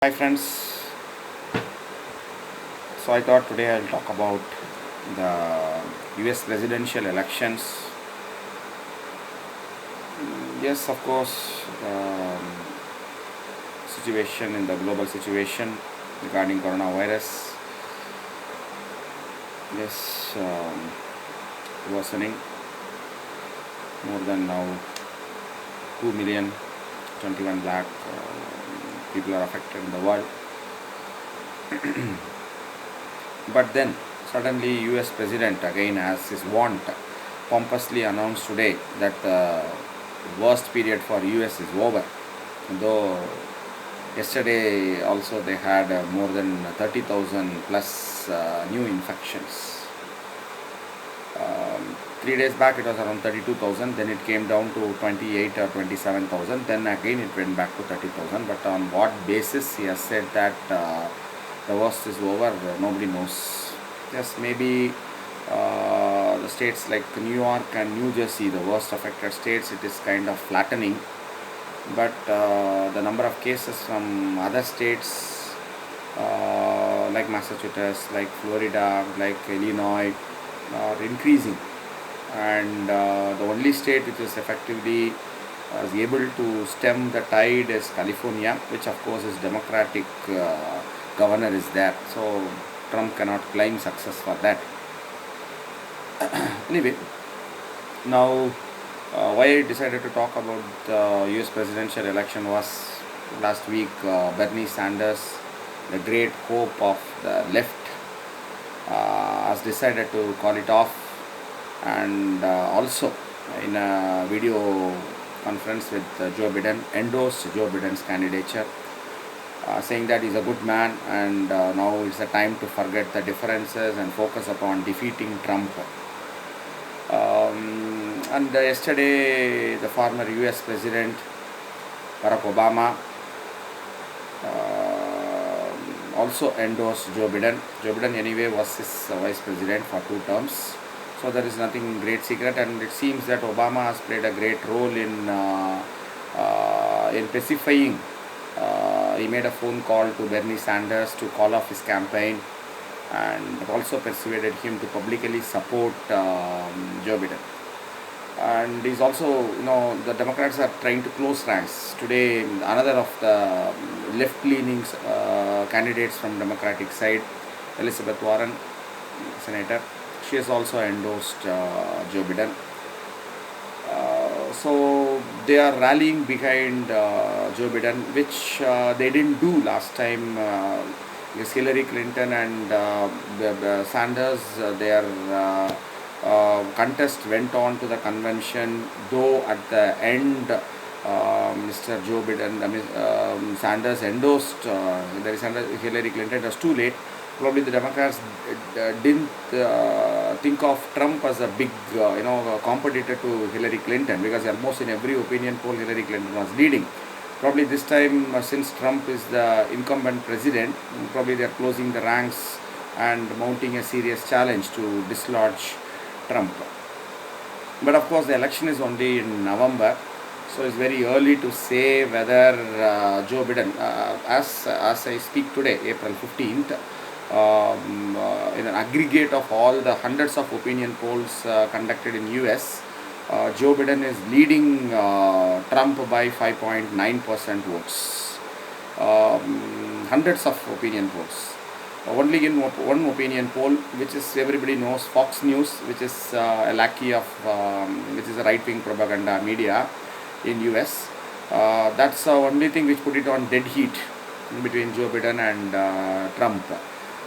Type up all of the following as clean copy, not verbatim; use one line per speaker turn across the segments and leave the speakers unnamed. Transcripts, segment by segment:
Hi friends, so I thought today I'll talk about the US presidential elections. Yes, of course, situation in the global situation regarding coronavirus. Yes, worsening. More than now 2 million, 21 lakh people are affected in the world. But then suddenly US President again, as his wont, pompously announced today that the worst period for US is over. Though yesterday also they had more than 30,000 plus new infections. 3 days back it was around 32,000, then it came down to 28 or 27,000, then again it went back to 30,000. But on what basis he has said that the worst is over, nobody knows. Yes, maybe the states like New York and New Jersey, the worst affected states, it is kind of flattening. But the number of cases from other states like Massachusetts, like Florida, like Illinois are increasing. And the only state which is effectively is able to stem the tide is California, which of course is Democratic governor is there. So Trump cannot claim success for that. Anyway, now why I decided to talk about the US presidential election was last week Bernie Sanders, the great hope of the left, has decided to call it off, and also in a video conference with Joe Biden endorsed Joe Biden's candidature, saying that he's a good man and now it's the time to forget the differences and focus upon defeating Trump. And yesterday, the former US President Barack Obama also endorsed Joe Biden. Joe Biden, anyway, was his vice president for 2 terms. So there is nothing great secret, and it seems that Obama has played a great role in pacifying. He made a phone call to Bernie Sanders to call off his campaign, and also persuaded him to publicly support Joe Biden. And he's also, the Democrats are trying to close ranks. Today, another of the left-leaning candidates from Democratic side, Elizabeth Warren, Senator, she has also endorsed Joe Biden. So they are rallying behind Joe Biden, which they didn't do last time. Because Hillary Clinton and Sanders, their contest went on to the convention, though at the end Mr. Joe Biden, Sanders endorsed Hillary Clinton. It was too late. Probably the Democrats didn't think of Trump as a big competitor to Hillary Clinton, because almost in every opinion poll Hillary Clinton was leading. Probably this time, since Trump is the incumbent president, probably they are closing the ranks and mounting a serious challenge to dislodge Trump. But of course the election is only in November, so it's very early to say whether Joe Biden, as I speak today, April 15th, in an aggregate of all the hundreds of opinion polls conducted in US, Joe Biden is leading Trump by 5.9% votes. Hundreds of opinion polls. Only in one opinion poll, which is everybody knows, Fox News, which is a lackey of, which is a right-wing propaganda media in US. That's the only thing which put it on dead heat between Joe Biden and Trump.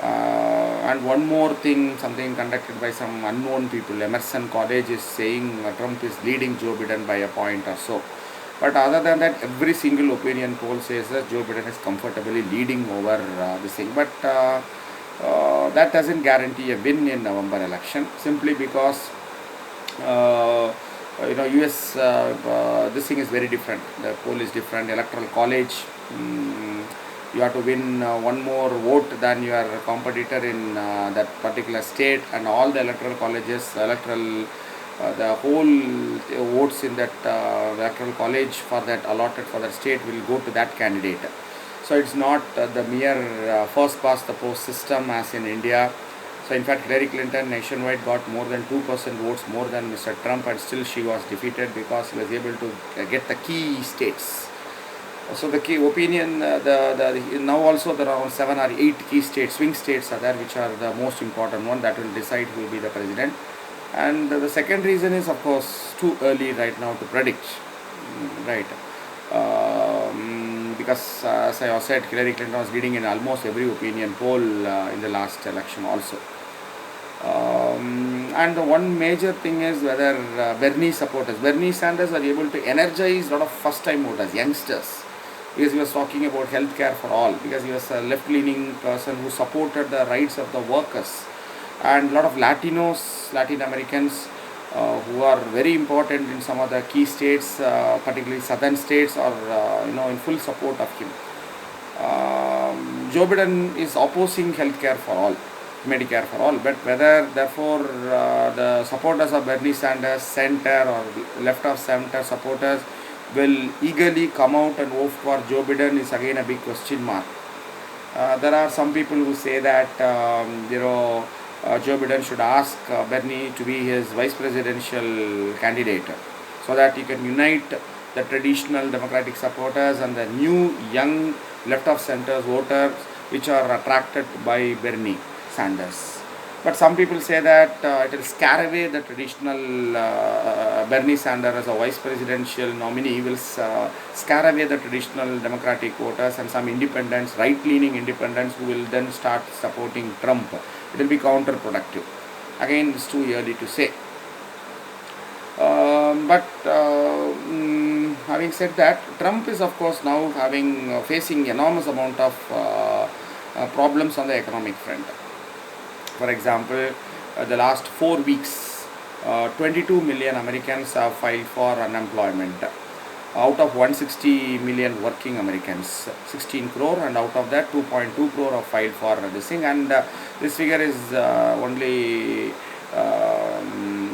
And one more thing, something conducted by some unknown people, Emerson College is saying Trump is leading Joe Biden by a point or so. But other than that, every single opinion poll says that Joe Biden is comfortably leading over this thing. But that doesn't guarantee a win in November election, simply because US, this thing is very different. The poll is different. Electoral college, you have to win one more vote than your competitor in that particular state, and all the electoral colleges, the whole votes in that electoral college for that allotted for that state will go to that candidate. So it's not the mere first past the post system as in India. So in fact, Hillary Clinton nationwide got more than 2% votes more than Mr. Trump, and still she was defeated because he was able to get the key states. So the key opinion, now also there are around 7 or 8 key states, swing states are there, which are the most important one that will decide who will be the president. And the second reason is, of course, too early right now to predict, right? Because as I said, Hillary Clinton was leading in almost every opinion poll in the last election also. And the one major thing is whether Bernie supporters, Bernie Sanders are able to energize a lot of first time voters, youngsters, because he was talking about healthcare for all, because he was a left leaning person who supported the rights of the workers, and a lot of Latinos, Latin Americans who are very important in some of the key states, particularly southern states, are in full support of him. Joe Biden is opposing healthcare for all, Medicare for all, but whether therefore the supporters of Bernie Sanders, center or left of center supporters will eagerly come out and vote for Joe Biden is again a big question mark. There are some people who say that Joe Biden should ask Bernie to be his vice presidential candidate, so that he can unite the traditional Democratic supporters and the new young left of center voters which are attracted by Bernie Sanders. But some people say that it will scare away the traditional Bernie Sanders as a vice presidential nominee, will scare away the traditional Democratic voters and some independents, right-leaning independents, who will then start supporting Trump. It will be counterproductive. Again, it's too early to say. Having said that, Trump is of course now facing enormous amount of problems on the economic front. For example, the last 4 weeks, 22 million Americans have filed for unemployment. Out of 160 million working Americans, 16 crore, and out of that 2.2 crore have filed for this thing. And this figure is only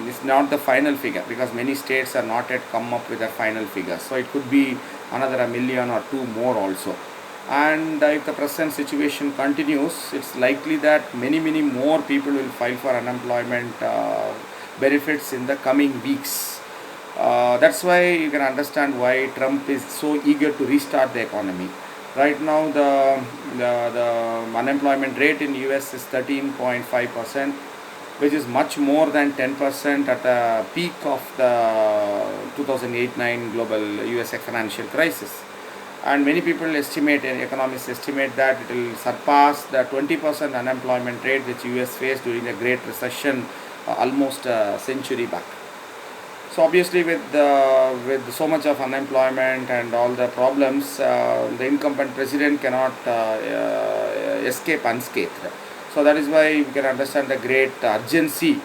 is not the final figure, because many states are not yet come up with their final figure. So it could be another 1 million or 2 more also. And if the present situation continues, it's likely that many more people will file for unemployment benefits in the coming weeks. That's why you can understand why Trump is so eager to restart the economy. Right now the unemployment rate in US is 13.5%, which is much more than 10% at the peak of the 2008-9 global US financial crisis. And many people estimate, and economists estimate, that it will surpass the 20% unemployment rate which US faced during the Great Recession almost a century back. So obviously with so much of unemployment and all the problems, the incumbent president cannot escape unscathed. So that is why we can understand the great urgency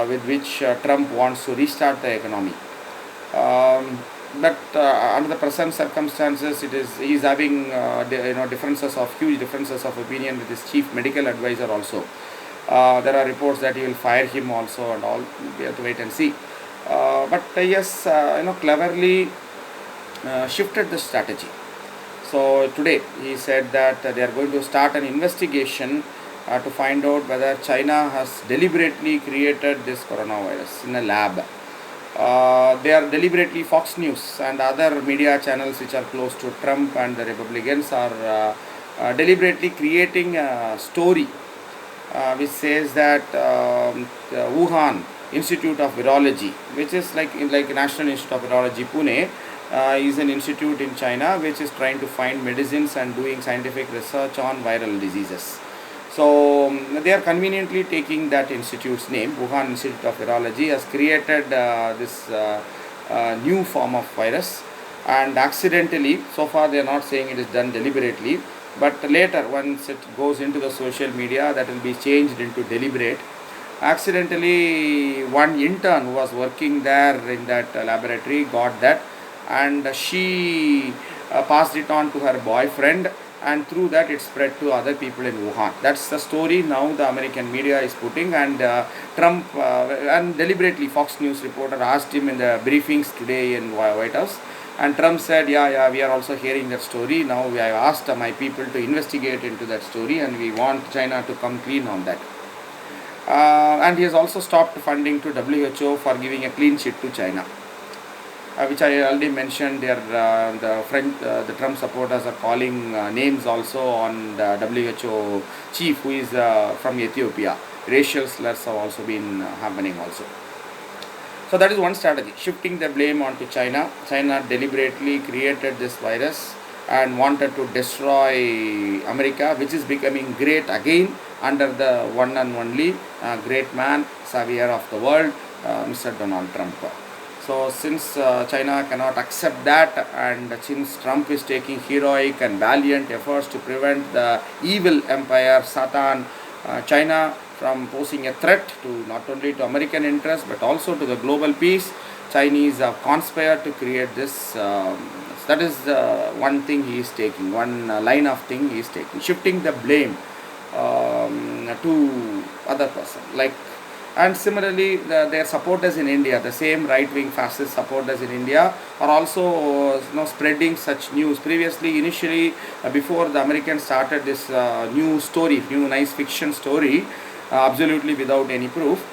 with which Trump wants to restart the economy. But under the present circumstances, he is having huge differences of opinion with his chief medical advisor also. There are reports that he will fire him also, and all. We have to wait and see. But yes, cleverly shifted the strategy. So today he said that they are going to start an investigation to find out whether China has deliberately created this coronavirus in a lab. They are deliberately, Fox News and other media channels which are close to Trump and the Republicans are deliberately creating a story which says that Wuhan Institute of Virology, which is like National Institute of Virology, Pune, is an institute in China which is trying to find medicines and doing scientific research on viral diseases. So they are conveniently taking that institute's name. Wuhan Institute of Virology has created this new form of virus, and accidentally, so far they are not saying it is done deliberately, but later once it goes into the social media, that will be changed into deliberate. Accidentally, one intern who was working there in that laboratory got that, and she passed it on to her boyfriend, and through that it spread to other people in Wuhan. That's the story now the American media is putting. And Trump, and deliberately Fox News reporter asked him in the briefings today in White House, And Trump said, yeah, we are also hearing that story. Now we have asked my people to investigate into that story, and we want China to come clean on that. And he has also stopped funding to WHO for giving a clean sheet to China, which I already mentioned. The Trump supporters are calling names also on the WHO chief, who is from Ethiopia. Racial slurs have also been happening also. So that is one strategy, shifting the blame onto China. China deliberately created this virus and wanted to destroy America, which is becoming great again under the one and only great man, savior of the world, Mr. Donald Trump. So since China cannot accept that, and since Trump is taking heroic and valiant efforts to prevent the evil empire, Satan, China from posing a threat to not only to American interests but also to the global peace, Chinese have conspired to create this. That is one thing he is taking, one line of thing he is taking, shifting the blame to other person. And similarly, their supporters in India, the same right-wing fascist supporters in India, are also spreading such news. Previously, initially, before the Americans started this new nice fiction story, absolutely without any proof,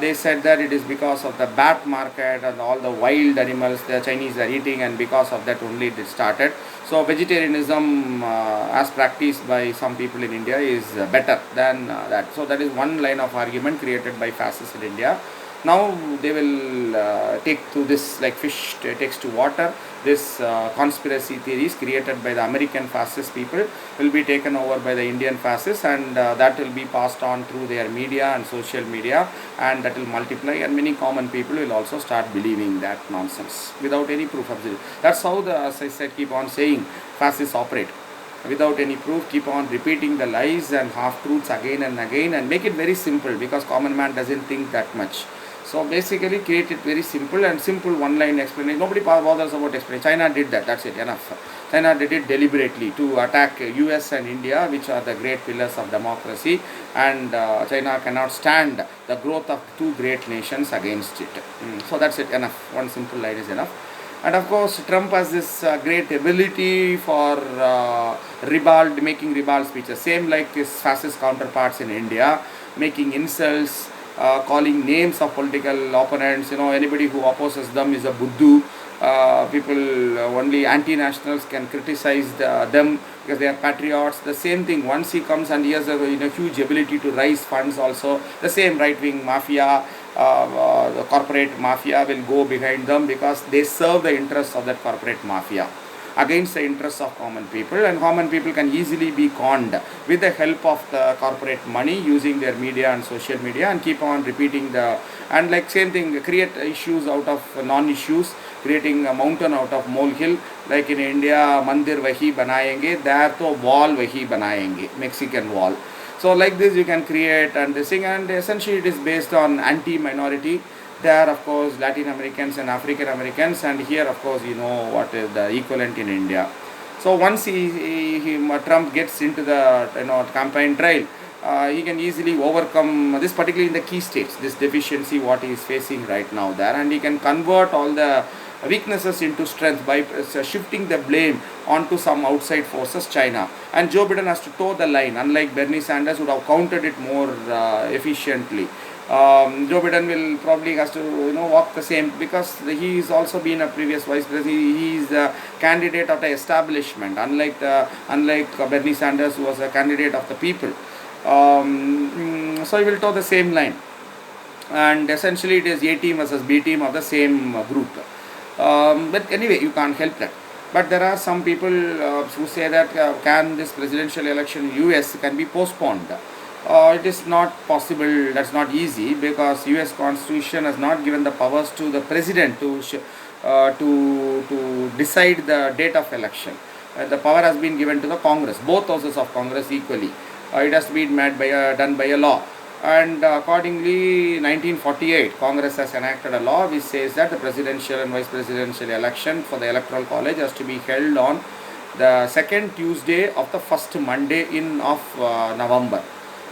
they said that it is because of the bat market and all the wild animals the Chinese are eating, and because of that only it started. So vegetarianism as practiced by some people in India is better than that. So that is one line of argument created by fascists in India. Now they will take to this like fish takes to water. This conspiracy theories created by the American fascist people will be taken over by the Indian fascists, and that will be passed on through their media and social media, and that will multiply, and many common people will also start believing that nonsense without any proof. Absolutely. That's how as I said, keep on saying, fascists operate. Without any proof, keep on repeating the lies and half-truths again and again, and make it very simple, because common man doesn't think that much. So basically create it very simple, and simple one-line explanation. Nobody bothers about explanation. China did that, that's it, enough. China did it deliberately to attack US and India, which are the great pillars of democracy, and China cannot stand the growth of two great nations against it. So that's it, enough. One simple line is enough. And of course, Trump has this great ability for making ribald speeches, same like his fascist counterparts in India, making insults, calling names of political opponents. Anybody who opposes them is a Buddhu. People, only anti-nationals can criticize them because they are patriots. The same thing, once he comes and he has a huge ability to raise funds also, the same right-wing mafia, the corporate mafia will go behind them, because they serve the interests of that corporate mafia against the interests of common people, and common people can easily be conned with the help of the corporate money, using their media and social media, and keep on repeating and like same thing, create issues out of non-issues, creating a mountain out of molehill. Like in India, mandir wahi banayenge, there to wall wahi banayenge, Mexican wall. So like this you can create, and this thing, and essentially it is based on anti-minority. There, of course, Latin Americans and African Americans, and here, of course, what is the equivalent in India. So once Trump gets into the campaign trail, he can easily overcome this, particularly in the key states, this deficiency what he is facing right now there, and he can convert all the weaknesses into strength by shifting the blame onto some outside forces, China. And Joe Biden has to toe the line, unlike Bernie Sanders would have countered it more efficiently. Joe Biden will probably has to walk the same, because he is also been a previous vice president. He is a candidate of the establishment, unlike Bernie Sanders, who was a candidate of the people. So he will toe the same line, and essentially it is A team versus B team of the same group. But anyway, you can't help that. But there are some people who say that can this presidential election in US can be postponed. It is not possible. That's not easy, because US Constitution has not given the powers to the president to decide the date of election. The power has been given to the Congress, both houses of Congress equally. It has been done by a law, and accordingly 1948 Congress has enacted a law which says that the presidential and vice presidential election for the Electoral College has to be held on the second Tuesday of the first Monday of November.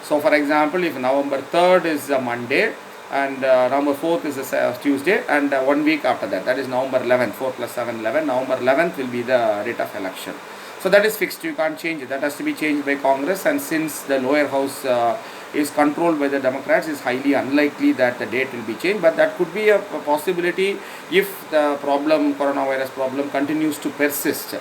So for example, if November 3rd is a Monday, and November 4th is a Tuesday, and 1 week after that, that is November 11th, 4 plus 7, 11, November 11th will be the date of election. So that is fixed, you can't change it, that has to be changed by Congress, and since the lower house is controlled by the Democrats, it's highly unlikely that the date will be changed, but that could be a possibility if the coronavirus problem continues to persist.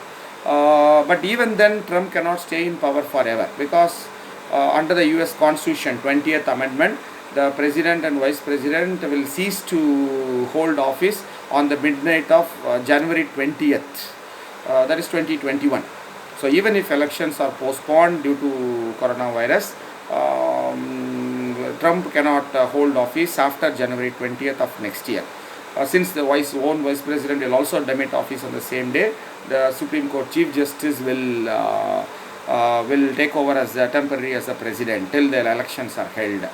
But even then, Trump cannot stay in power forever, because under the US Constitution 20th Amendment, the President and Vice President will cease to hold office on the midnight of January 20th, that is 2021. So even if elections are postponed due to coronavirus, Trump cannot hold office after January 20th of next year. Since the own Vice President will also demit office on the same day, the Supreme Court Chief Justice will take over as temporary as the President till the elections are held.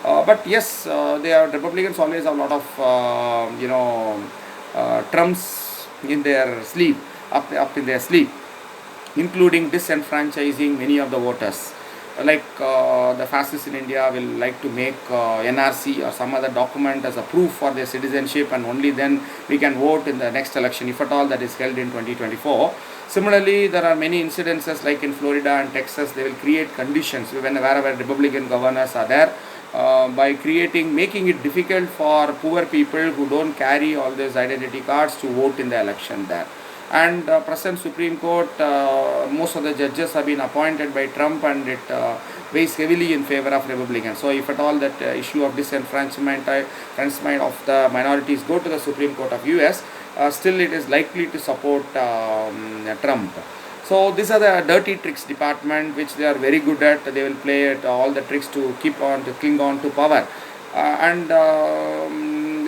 But yes, Republicans always have a lot of trumps in their sleeve, up in their sleeve, including disenfranchising many of the voters. Like the fascists in India will like to make NRC or some other document as a proof for their citizenship, and only then we can vote in the next election, if at all that is held in 2024. Similarly, there are many incidences like in Florida and Texas. They will create conditions wherever Republican governors are there, by making it difficult for poor people who don't carry all these identity cards to vote in the election there. And present Supreme Court, most of the judges have been appointed by Trump, and it weighs heavily in favor of Republicans. So if at all that issue of disenfranchisement of the minorities go to the Supreme Court of US, still it is likely to support Trump. So these are the dirty tricks department, which they are very good at. They will play at all the tricks to cling on to power. And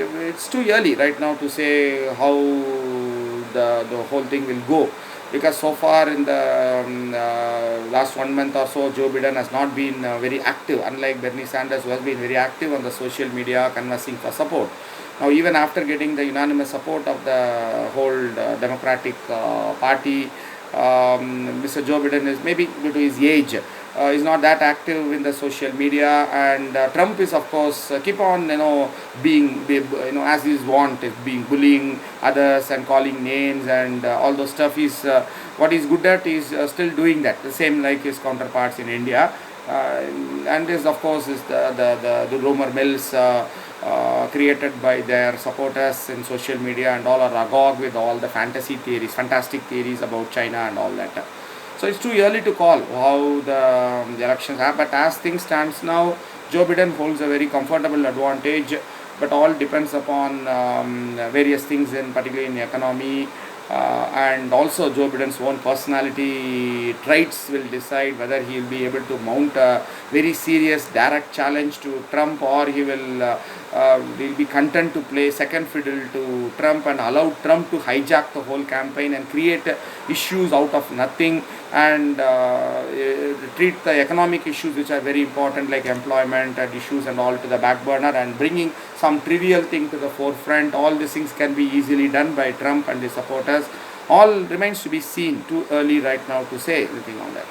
it's too early right now to say how the whole thing will go, because so far in the last 1 month or so, Joe Biden has not been very active, unlike Bernie Sanders, who has been very active on the social media canvassing for support. Now, even after getting the unanimous support of the whole Democratic Party, Mr. Joe Biden is, maybe due to his age, is not that active in the social media, and Trump is, of course, keep on being as his want, is being bullying others and calling names and all those stuff. Is what he's good at, is still doing that, the same like his counterparts in India. And this, of course, is the rumor mills created by their supporters in social media, and all are agog with all the fantastic theories about China and all that. So it's too early to call how the elections are, but as things stands now, Joe Biden holds a very comfortable advantage, but all depends upon various things, particularly in the economy, and also Joe Biden's own personality traits will decide whether he will be able to mount a very serious direct challenge to Trump, or he will be content to play second fiddle to Trump and allow Trump to hijack the whole campaign and create issues out of nothing, and treat the economic issues, which are very important, like employment and issues and all, to the back burner, and bringing some trivial thing to the forefront. All these things can be easily done by Trump and his supporters. All remains to be seen. Too early right now to say anything on that.